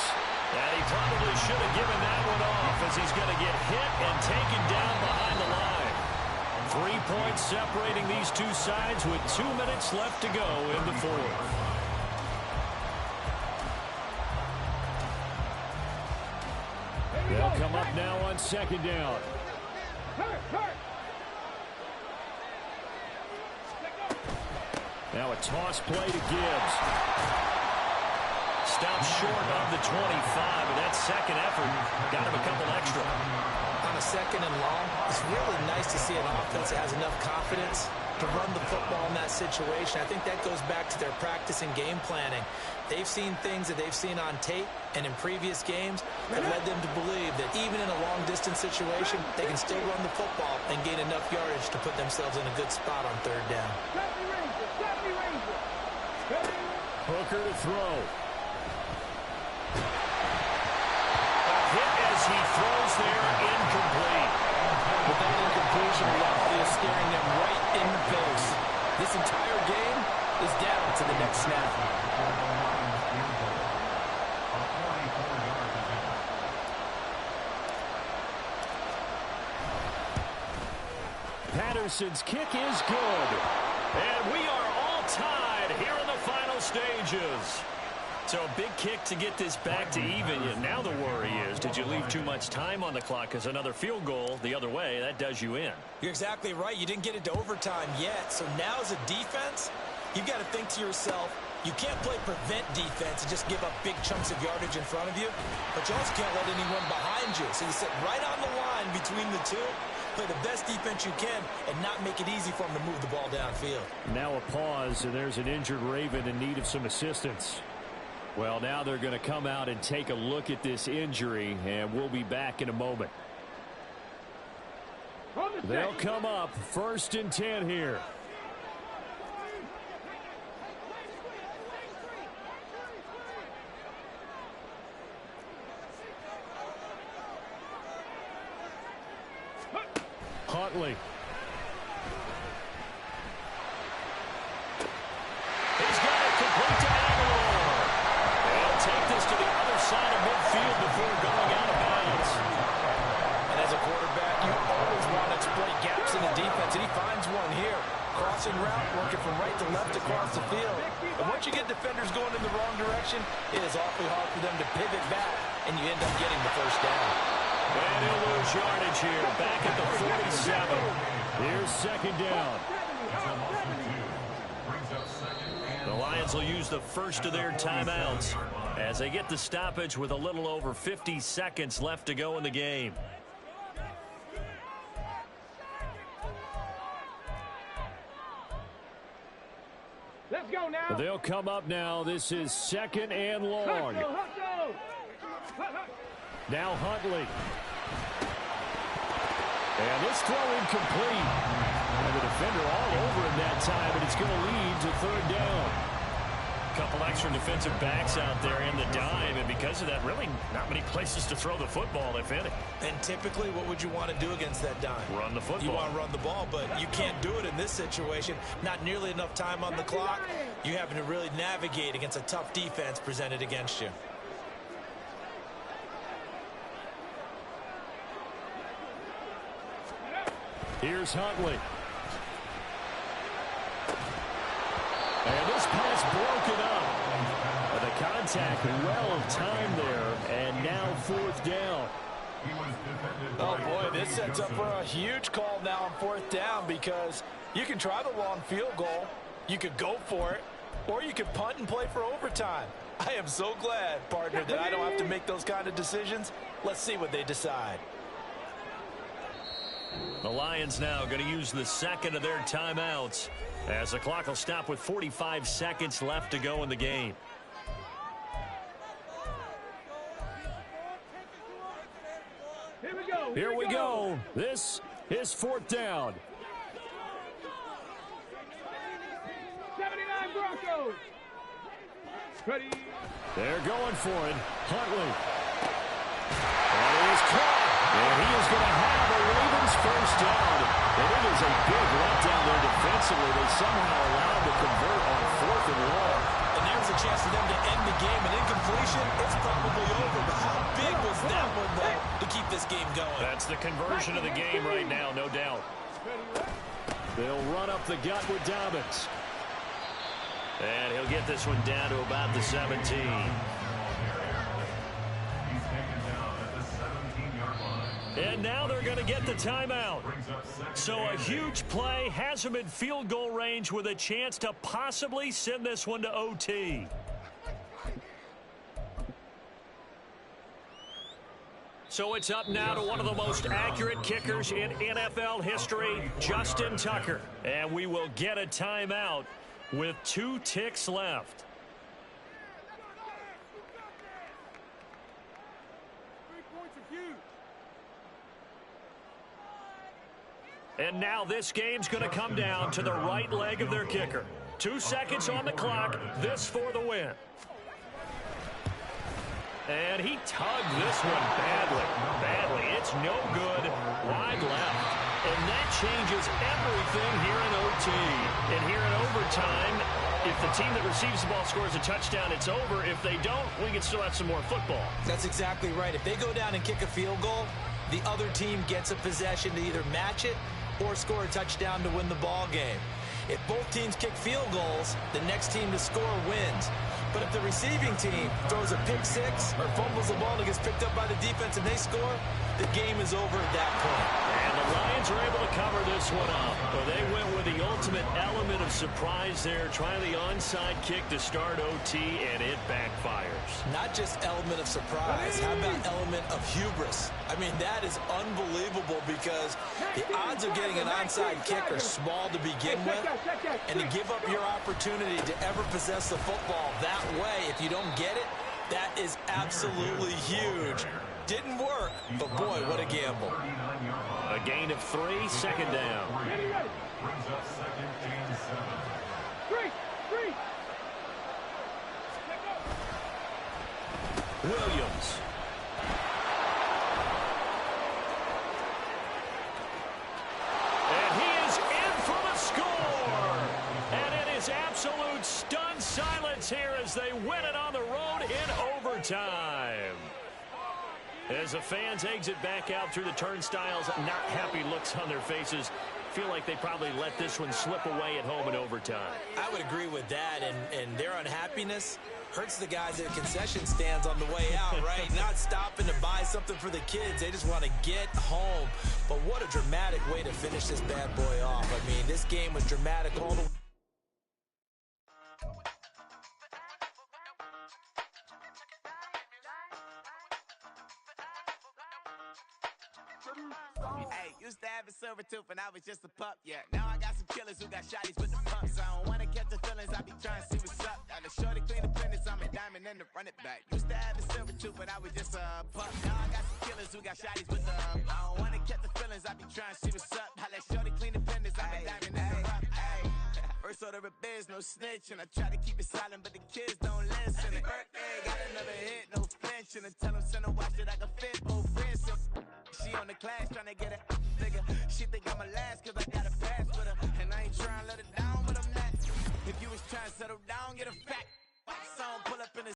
And he probably should have given that one off as he's going to get hit and taken down behind the line. 3 points separating these two sides with 2 minutes left to go in the 4th. They'll come up now on 2nd down. Now a toss play to Gibbs. Stopped short of the 25, and that 2nd effort got him a couple extra. On a 2nd and long, it's really nice to see an offense that has enough confidence to run the football in that situation. I think that goes back to their practice and game planning. They've seen things that they've seen on tape and in previous games that led them to believe that even in a long-distance situation, they can still run the football and gain enough yardage to put themselves in a good spot on 3rd down. Hooker to throw. Hit as he throws there, incomplete. With that incompletion, left field staring them right in the face. This entire game is down to the next snap. Patterson's kick is good. And we are all tied here in the final stages. So a big kick to get this back to even. Now the worry is, did you leave too much time on the clock? Because another field goal the other way, that does you in. You're exactly right. You didn't get it to overtime yet. So now as a defense, you've got to think to yourself, you can't play prevent defense and just give up big chunks of yardage in front of you. But you also can't let anyone behind you. So you sit right on the line between the two. Play the best defense you can and not make it easy for them to move the ball downfield. Now a pause, and there's an injured Raven in need of some assistance. Well, now they're going to come out and take a look at this injury, and we'll be back in a moment. They'll come up 1st and 10 here. Huntley. He's got it complete to Aguilar. They'll take this to the other side of midfield before going out of bounds. And as a quarterback, you always want to exploit gaps in the defense, and he finds one here. Crossing route, working from right to left across the field. And once you get defenders going in the wrong direction, it is awfully hard for them to pivot back, and you end up getting the 1st down. And he'll lose yardage here, back at the 47. Here's 2nd down. The Lions will use the first of their timeouts as they get the stoppage with a little over 50 seconds left to go in the game. Let's go now. They'll come up now. This is 2nd and long. Now Huntley. And this throw incomplete. And the defender all over him that time, and it's going to lead to 3rd down. Couple extra defensive backs out there in the dime, and because of that, really not many places to throw the football, if any. And typically, what would you want to do against that dime? Run the football. You want to run the ball, but you can't do it in this situation. Not nearly enough time on the clock. You having to really navigate against a tough defense presented against you. Here's Huntley. And this pass broken up. The contact, well timed there, and now 4th down. Oh, boy, this sets up for a huge call now on 4th down because you can try the long field goal, you could go for it, or you could punt and play for overtime. I am so glad, partner, that I don't have to make those kind of decisions. Let's see what they decide. The Lions now going to use the second of their timeouts as the clock will stop with 45 seconds left to go in the game. Here we go. This is 4th down. 79 Broncos. Ready. They're going for it. Huntley. And he is caught. And he is going to have a Ravens 1st down. And it is a big letdown there defensively. They somehow allowed to convert on 4th and long. And there's a chance for them to end the game. An incompletion, it's probably over. But how big was that one, though, to keep this game going? That's the conversion of the game right now, no doubt. They'll run up the gut with Dobbins. And he'll get this one down to about the 17. And now they're going to get the timeout. So a huge play has them in field goal range with a chance to possibly send this one to OT. So it's up now to one of the most accurate kickers in NFL history, Justin Tucker. And we will get a timeout with 2 ticks left. And now this game's going to come down to the right leg of their kicker. 2 seconds on the clock. This for the win. And he tugged this one badly. It's no good. Wide left. And that changes everything here in OT. And here in overtime, if the team that receives the ball scores a touchdown, it's over. If they don't, we can still have some more football. That's exactly right. If they go down and kick a field goal, the other team gets a possession to either match it or score a touchdown to win the ball game. If both teams kick field goals, the next team to score wins. But if the receiving team throws a pick six or fumbles the ball and gets picked up by the defense and they score, the game is over at that point. And the Lions are able to cover this one up. Well, they went with the ultimate element of surprise there, trying the onside kick to start OT, and it backfires. Not just element of surprise, how about element of hubris? I mean, that is unbelievable because the odds of getting an onside kick are small to begin with, and to give up your opportunity to ever possess the football that way, if you don't get it, that is absolutely huge. Didn't work, but boy, what a gamble. A gain of 3, 2nd down. Brings up 2nd and 7. Williams. And he is in for the score. And it is absolute stunned silence here as they win it on the road in overtime. As the fans exit back out through the turnstiles, not happy looks on their faces. Feel like they probably let this one slip away at home in overtime. I would agree with that, and their unhappiness hurts the guys at concession stands on the way out, right? Not stopping to buy something for the kids. They just want to get home. But what a dramatic way to finish this bad boy off. I mean, this game was dramatic all the way. Hey, used to have a silver tooth and I was just a pup, yeah. Now I got some killers who got shotties with the pumps. I don't wanna catch the feelings, I be trying to see what's up. Got a shorty clean the fitness, I'm a diamond and to run it back. Used to have a silver tooth, but I was just a pup. Now I got some killers who got shotties with the I don't wanna catch the feelings, I be trying to see what's up. I let shorty clean the fitness, I'm a diamond and to run. Hey, first of told her a biz, no snitching. I try to keep it silent, but the kids don't listen. Happy birthday, got another hit, no flinching. And tell them send a watch that I can fit both wrists. She on the class trying to get a figure. She think I'm a last cause